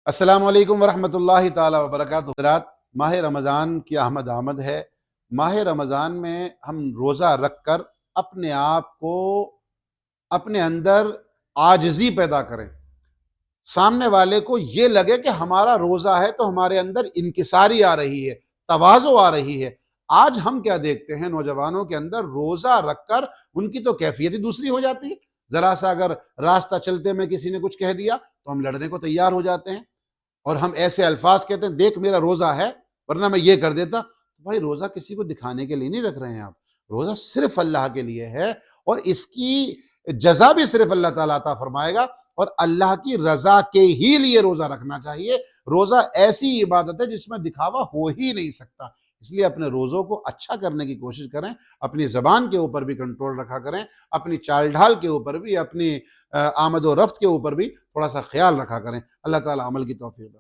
अस्सलामु अलैकुम वरहमतुल्लाहि ताला वबरकातुहू। हज़रात, माह रमज़ान की आमद है। माह रमज़ान में हम रोज़ा रख कर अपने आप को अपने अंदर आजिज़ी पैदा करें। सामने वाले को ये लगे कि हमारा रोज़ा है तो हमारे अंदर इंकिसारी आ रही है, तवाज़ो आ रही है। आज हम क्या देखते हैं नौजवानों के अंदर, रोज़ा रखकर उनकी तो कैफियत ही दूसरी हो जाती है। ज़रा सा अगर रास्ता चलते में किसी ने कुछ कह दिया तो हम लड़ने को तैयार हो जाते हैं और हम ऐसे अल्फाज कहते हैं, देख मेरा रोज़ा है वरना मैं ये कर देता। तो भाई, रोज़ा किसी को दिखाने के लिए नहीं रख रहे हैं आप। रोज़ा सिर्फ अल्लाह के लिए है और इसकी जज़ा भी सिर्फ अल्लाह ताला अता फरमाएगा और अल्लाह की रज़ा के ही लिए रोज़ा रखना चाहिए। रोज़ा ऐसी इबादत है जिसमें दिखावा हो ही नहीं सकता। इसलिए अपने रोज़ों को अच्छा करने की कोशिश करें, अपनी ज़बान के ऊपर भी कंट्रोल रखा करें, अपनी चाल ढाल के ऊपर भी, अपनी आमद व रफ्त के ऊपर भी थोड़ा सा ख्याल रखा करें। अल्लाह ताला अमल की तौफीक दे।